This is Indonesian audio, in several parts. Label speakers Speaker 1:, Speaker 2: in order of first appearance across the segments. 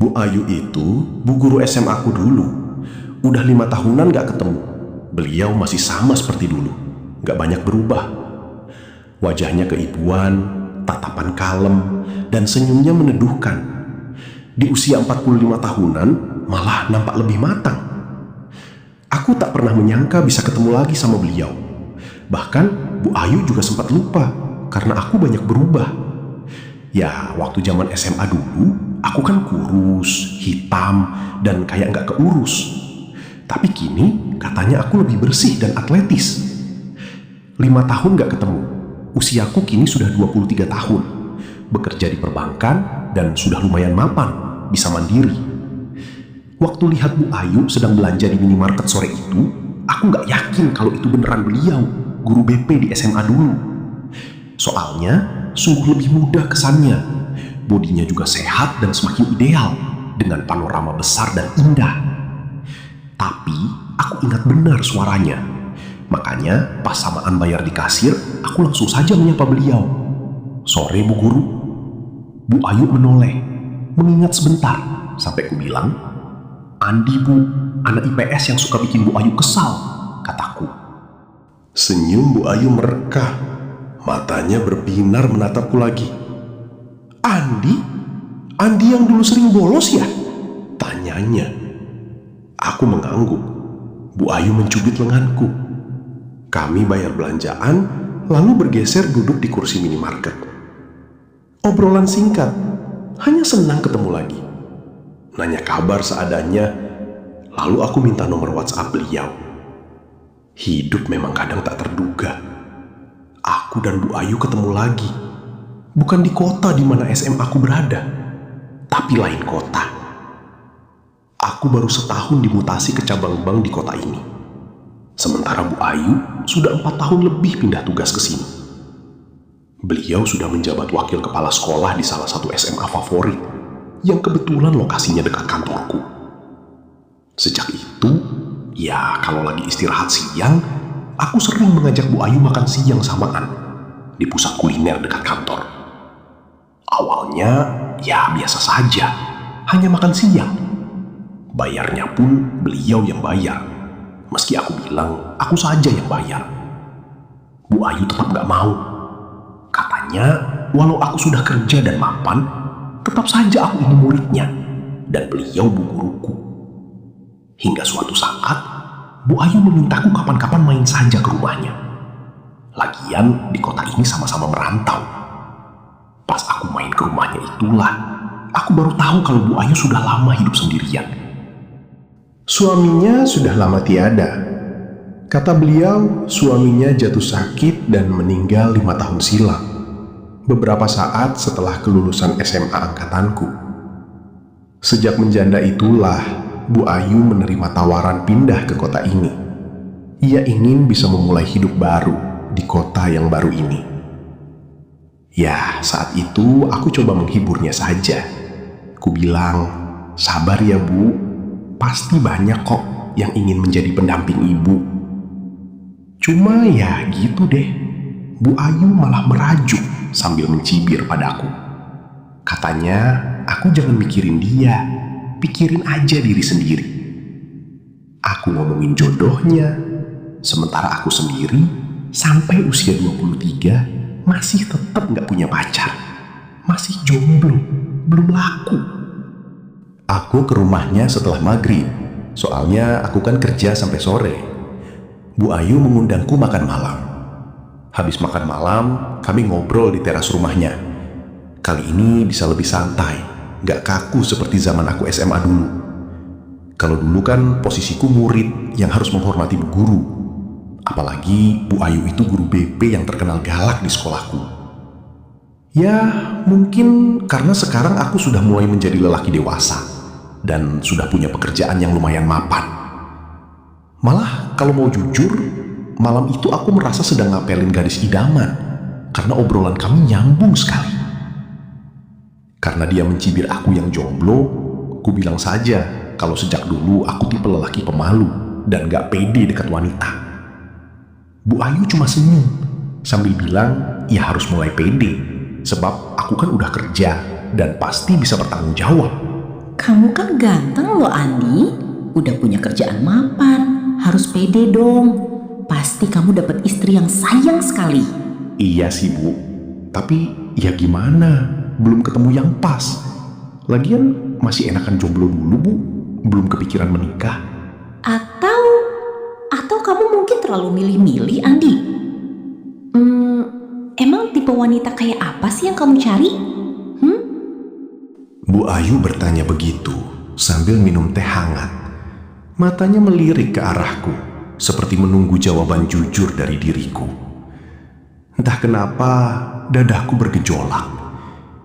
Speaker 1: Bu Ayu itu bu guru SMA aku dulu. Udah 5 tahunan gak ketemu. Beliau masih sama seperti dulu, gak banyak berubah. Wajahnya keibuan, tatapan kalem, dan senyumnya meneduhkan. Di usia 45 tahunan malah nampak lebih matang. Aku tak pernah menyangka bisa ketemu lagi sama beliau. Bahkan Bu Ayu juga sempat lupa karena aku banyak berubah. Ya, waktu zaman SMA dulu, aku kan kurus, hitam, dan kayak gak keurus. Tapi kini katanya aku lebih bersih dan atletis. 5 tahun gak ketemu. Usiaku kini sudah 23 tahun. Bekerja di perbankan dan sudah lumayan mapan, bisa mandiri. Waktu lihat Bu Ayu sedang belanja di minimarket sore itu, aku gak yakin kalau itu beneran beliau, guru BP di SMA dulu. Soalnya sungguh lebih muda kesannya. Bodinya juga sehat dan semakin ideal, dengan panorama besar dan indah. Tapi aku ingat benar suaranya. Makanya pas samaan bayar di kasir, aku langsung saja menyapa beliau. "Sore Bu Guru." Bu Ayu menoleh, mengingat sebentar, sampai ku bilang, "Andi Bu, anak IPS yang suka bikin Bu Ayu kesal," kataku. Senyum Bu Ayu merekah, matanya berbinar menatapku lagi. "Andi? Andi yang dulu sering bolos ya?" tanyanya. Aku mengangguk. Bu Ayu mencubit lenganku. Kami bayar belanjaan, lalu bergeser duduk di kursi minimarket. Obrolan singkat, hanya senang ketemu lagi. Nanya kabar seadanya, lalu aku minta nomor WhatsApp beliau. Hidup memang kadang tak terduga. Aku dan Bu Ayu ketemu lagi. Bukan di kota di mana SMA aku berada, tapi lain kota. Aku baru setahun dimutasi ke cabang bank di kota ini. Sementara Bu Ayu sudah 4 tahun lebih pindah tugas ke sini. Beliau sudah menjabat wakil kepala sekolah di salah satu SMA favorit, yang kebetulan lokasinya dekat kantorku. Sejak itu, ya kalau lagi istirahat siang, aku sering mengajak Bu Ayu makan siang samaan di pusat kuliner dekat kantor. Awalnya, ya biasa saja, hanya makan siang. Bayarnya pun beliau yang bayar, meski aku bilang aku saja yang bayar. Bu Ayu tetap gak mau. Katanya, walau aku sudah kerja dan mapan, tetap saja aku ini muridnya, dan beliau bu guruku. Hingga suatu saat, Bu Ayu memintaku kapan-kapan main saja ke rumahnya. Lagian di kota ini sama-sama merantau. Pas aku main ke rumahnya itulah, aku baru tahu kalau Bu Ayu sudah lama hidup sendirian. Suaminya sudah lama tiada. Kata beliau, suaminya jatuh sakit dan meninggal 5 tahun silam, beberapa saat setelah kelulusan SMA angkatanku. Sejak menjanda itulah, Bu Ayu menerima tawaran pindah ke kota ini. Ia ingin bisa memulai hidup baru di kota yang baru ini. Ya, saat itu aku coba menghiburnya saja. Ku bilang, "Sabar ya Bu, pasti banyak kok yang ingin menjadi pendamping ibu." Cuma ya gitu deh, Bu Ayu malah merajuk sambil mencibir padaku. Katanya, aku jangan mikirin dia, pikirin aja diri sendiri. Aku ngomongin jodohnya, sementara aku sendiri sampai usia 23 masih tetap gak punya pacar. Masih jomblo, belum laku. Aku ke rumahnya setelah maghrib, soalnya aku kan kerja sampai sore. Bu Ayu mengundangku makan malam. Habis makan malam, kami ngobrol di teras rumahnya. Kali ini bisa lebih santai, gak kaku seperti zaman aku SMA dulu. Kalau dulu kan posisiku murid yang harus menghormati bu guru. Apalagi Bu Ayu itu guru BP yang terkenal galak di sekolahku. Ya, mungkin karena sekarang aku sudah mulai menjadi lelaki dewasa dan sudah punya pekerjaan yang lumayan mapan. Malah kalau mau jujur, malam itu aku merasa sedang ngapelin gadis idaman karena obrolan kami nyambung sekali. Karena dia mencibir aku yang jomblo, ku bilang saja kalau sejak dulu aku tipe lelaki pemalu dan gak pede dekat wanita. Bu Ayu cuma senyum sambil bilang, "Ya harus mulai pede, sebab aku kan udah kerja dan pasti bisa bertanggung jawab."
Speaker 2: Kamu kan ganteng loh Andi. Udah punya kerjaan mapan. Harus pede dong. Pasti kamu dapat istri yang sayang sekali.
Speaker 1: Iya sih Bu, tapi ya gimana, belum ketemu yang pas. Lagian masih enakan jomblo dulu Bu, belum kepikiran menikah.
Speaker 2: Atau kamu mungkin terlalu milih-milih Andi. Emang tipe wanita kayak apa sih yang kamu cari?
Speaker 1: Bu Ayu bertanya begitu sambil minum teh hangat. Matanya melirik ke arahku, seperti menunggu jawaban jujur dari diriku. Entah kenapa dadaku bergejolak.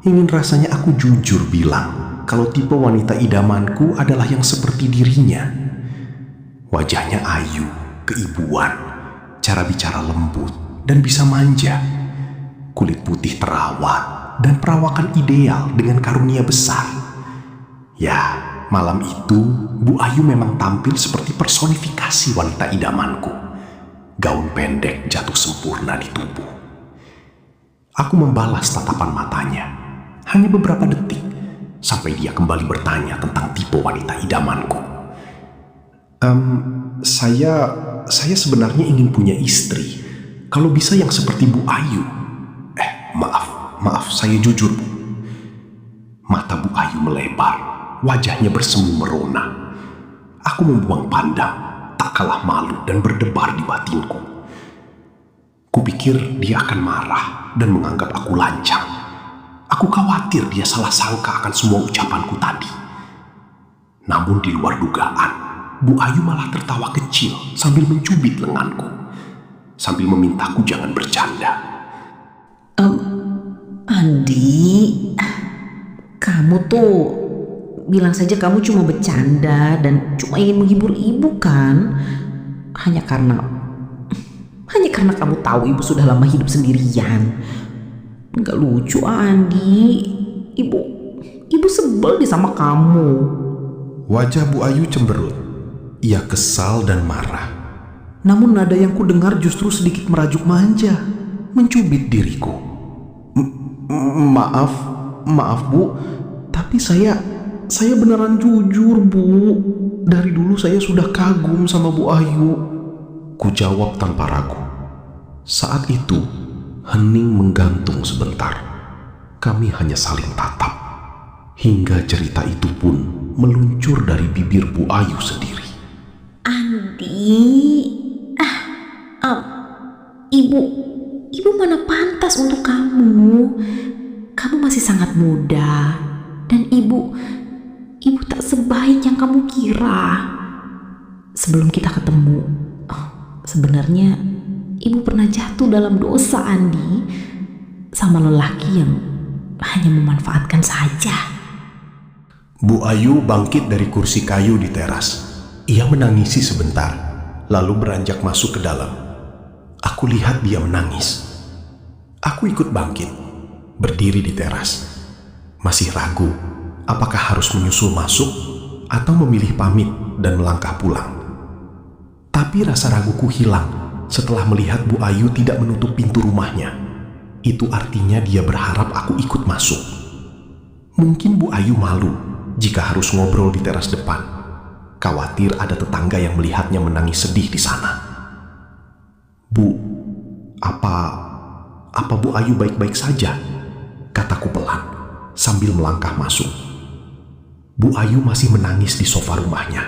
Speaker 1: Ingin rasanya aku jujur bilang kalau tipe wanita idamanku adalah yang seperti dirinya. Wajahnya ayu, keibuan, cara bicara lembut dan bisa manja. Kulit putih terawat dan perawakan ideal dengan karunia besar. Ya, malam itu Bu Ayu memang tampil seperti personifikasi wanita idamanku. Gaun pendek jatuh sempurna di tubuh. Aku membalas tatapan matanya. Hanya beberapa detik sampai dia kembali bertanya tentang tipe wanita idamanku. Saya sebenarnya ingin punya istri. Kalau bisa yang seperti Bu Ayu. Maaf, saya jujur Bu. Mata Bu Ayu melebar, wajahnya bersemu merona. Aku membuang pandang, tak kalah malu dan berdebar di batinku. Kupikir dia akan marah dan menganggap aku lancang. Aku khawatir dia salah sangka akan semua ucapanku tadi. Namun di luar dugaan, Bu Ayu malah tertawa kecil sambil mencubit lenganku, sambil memintaku jangan bercanda.
Speaker 2: Andi, kamu tuh bilang saja kamu cuma bercanda dan cuma ingin menghibur ibu kan? Hanya karena kamu tahu ibu sudah lama hidup sendirian. Nggak lucu Andi. Ibu sebel deh sama kamu.
Speaker 1: Wajah Bu Ayu cemberut. Ia kesal dan marah.
Speaker 3: Namun nada yang kudengar justru sedikit merajuk manja, mencubit diriku. Maaf Bu, tapi saya beneran jujur Bu. Dari dulu saya sudah kagum sama Bu Ayu.
Speaker 1: Ku jawab tanpa ragu. Saat itu, hening menggantung sebentar. Kami hanya saling tatap. Hingga cerita itu pun meluncur dari bibir Bu Ayu sendiri.
Speaker 2: Andi, ibu mana pantas untuk kamu. Kamu masih sangat muda dan ibu tak sebaik yang kamu kira. Sebelum kita ketemu, sebenarnya ibu pernah jatuh dalam dosa Andi, sama lelaki yang hanya memanfaatkan saja.
Speaker 1: Bu Ayu bangkit dari kursi kayu di teras. Ia menangisi sebentar, lalu beranjak masuk ke dalam. Aku lihat dia menangis. Aku ikut bangkit, berdiri di teras. Masih ragu, apakah harus menyusul masuk atau memilih pamit dan melangkah pulang. Tapi rasa raguku hilang setelah melihat Bu Ayu tidak menutup pintu rumahnya. Itu artinya dia berharap aku ikut masuk. Mungkin Bu Ayu malu jika harus ngobrol di teras depan. Khawatir ada tetangga yang melihatnya menangis sedih di sana. Bu, apa Bu Ayu baik-baik saja? Kataku pelan sambil melangkah masuk. Bu Ayu masih menangis di sofa rumahnya.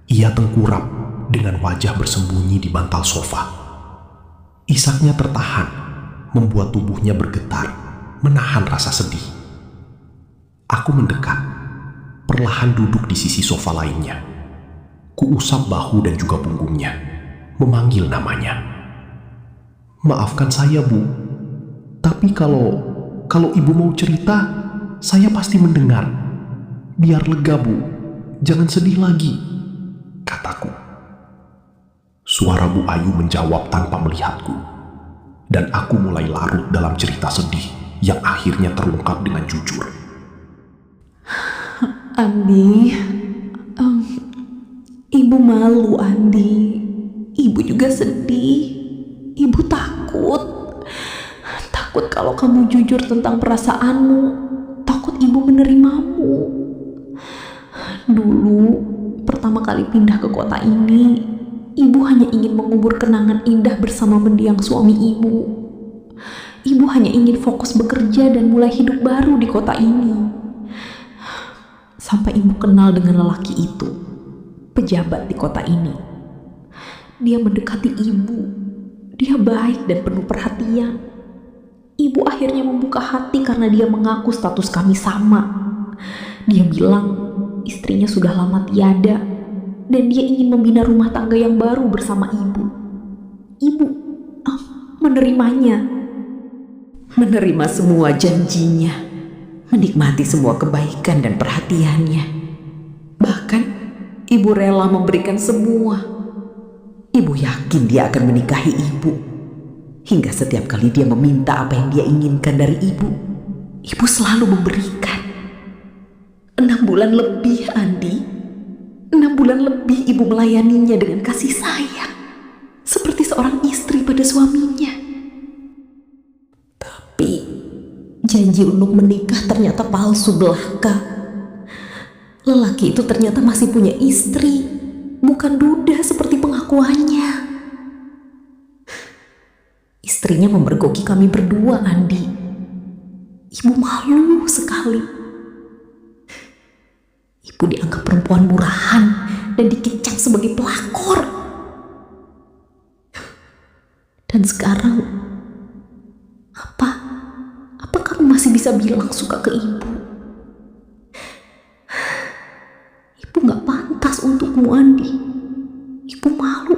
Speaker 1: Ia tengkurap dengan wajah bersembunyi di bantal sofa. Isaknya tertahan, membuat tubuhnya bergetar, menahan rasa sedih. Aku mendekat, perlahan duduk di sisi sofa lainnya. Kuusap bahu dan juga punggungnya, memanggil namanya. Maafkan saya Bu, tapi kalau ibu mau cerita, saya pasti mendengar. Biar lega Bu, jangan sedih lagi, kataku. Suara Bu Ayu menjawab tanpa melihatku, dan aku mulai larut dalam cerita sedih yang akhirnya terungkap dengan jujur.
Speaker 2: Andi, ibu malu Andi. Ibu juga sedih. Ibu takut kalau kamu jujur tentang perasaanmu. Takut ibu menerimamu. Dulu, pertama kali pindah ke kota ini, ibu hanya ingin mengubur kenangan indah bersama mendiang suami ibu. Ibu hanya ingin fokus bekerja dan mulai hidup baru di kota ini. Sampai ibu kenal dengan lelaki itu, pejabat di kota ini. Dia mendekati ibu. Dia baik dan penuh perhatian. Ibu akhirnya membuka hati karena dia mengaku status kami sama. Dia bilang istrinya sudah lama tiada dan dia ingin membina rumah tangga yang baru bersama ibu. Ibu menerimanya, menerima semua janjinya, menikmati semua kebaikan dan perhatiannya. Bahkan ibu rela memberikan semua. Ibu yakin dia akan menikahi ibu. Hingga setiap kali dia meminta apa yang dia inginkan dari ibu, ibu selalu memberikan. 6 bulan lebih, Andi. 6 bulan lebih ibu melayaninya dengan kasih sayang, seperti seorang istri pada suaminya. Tapi janji untuk menikah ternyata palsu belaka. Lelaki itu ternyata masih punya istri, bukan duda seperti pengakuannya. Istrinya memergoki kami berdua, Andi. Ibu malu sekali. Ibu dianggap perempuan murahan dan dikecam sebagai pelakor. Dan sekarang, apa kamu masih bisa bilang suka ke ibu? Ibu gak pantas untukmu, Andi. Ibu malu,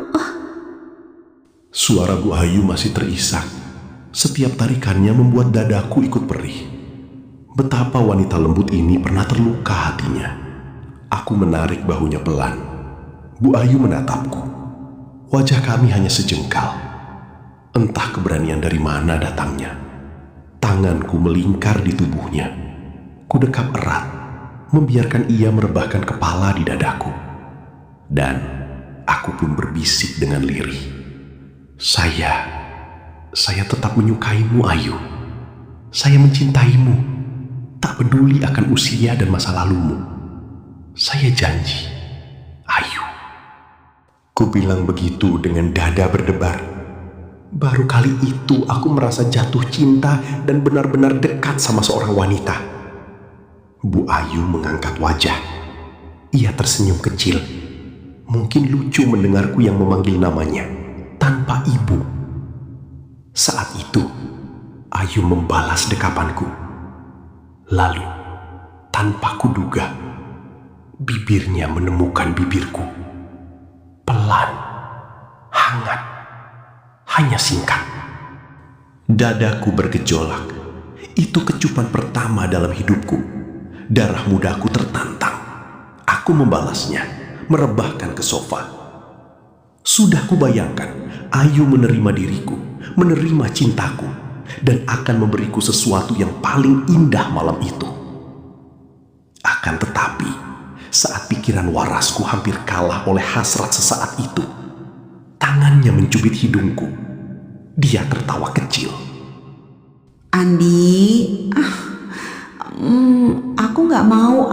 Speaker 1: Suara Bu Ayu masih terisak. Setiap tarikannya membuat dadaku ikut perih. Betapa wanita lembut ini pernah terluka hatinya. Aku menarik bahunya pelan. Bu Ayu menatapku. Wajah kami hanya sejengkal. Entah keberanian dari mana datangnya. Tanganku melingkar di tubuhnya. Kudekap erat, membiarkan ia merebahkan kepala di dadaku. Dan aku pun berbisik dengan lirih. Saya tetap menyukaimu, Ayu. Saya mencintaimu, tak peduli akan usia dan masa lalumu. Saya janji, Ayu. Ku bilang begitu dengan dada berdebar. Baru kali itu aku merasa jatuh cinta dan benar-benar dekat sama seorang wanita. Bu Ayu mengangkat wajah. Ia tersenyum kecil. Mungkin lucu mendengarku yang memanggil namanya tanpa ibu. Saat itu, Ayu membalas dekapanku. Lalu, tanpa kuduga, bibirnya menemukan bibirku. Pelan, hangat, hanya singkat. Dadaku bergejolak. Itu kecupan pertama dalam hidupku. Darah mudaku tertantang. Aku membalasnya, merebahkan ke sofa. Sudah kubayangkan Ayu menerima diriku, menerima cintaku, dan akan memberiku sesuatu yang paling indah malam itu. Akan tetapi, saat pikiran warasku hampir kalah oleh hasrat sesaat itu, tangannya mencubit hidungku. Dia tertawa kecil.
Speaker 2: Andi, aku gak mau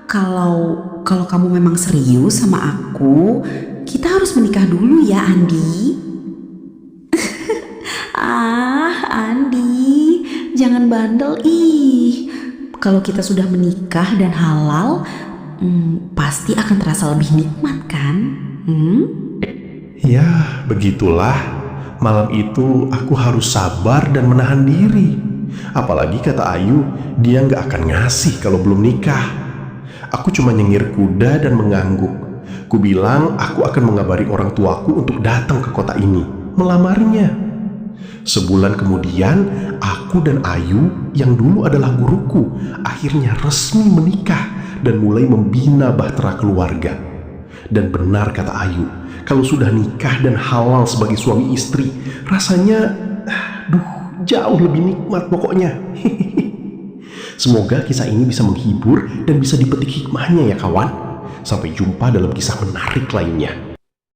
Speaker 2: Kalau kamu memang serius sama aku, kita harus menikah dulu ya, Andi. Andi, jangan bandel Kalau kita sudah menikah dan halal, pasti akan terasa lebih nikmat kan?
Speaker 1: Ya, begitulah. Malam itu aku harus sabar dan menahan diri. Apalagi kata Ayu, dia gak akan ngasih kalau belum nikah. Aku cuma nyengir kuda dan mengangguk. Ku bilang aku akan mengabari orang tuaku untuk datang ke kota ini, melamarnya. Sebulan kemudian, aku dan Ayu yang dulu adalah guruku akhirnya resmi menikah dan mulai membina bahtera keluarga. Dan benar kata Ayu, kalau sudah nikah dan halal sebagai suami istri, rasanya jauh lebih nikmat pokoknya. Semoga kisah ini bisa menghibur dan bisa dipetik hikmahnya ya kawan. Sampai jumpa dalam kisah menarik lainnya.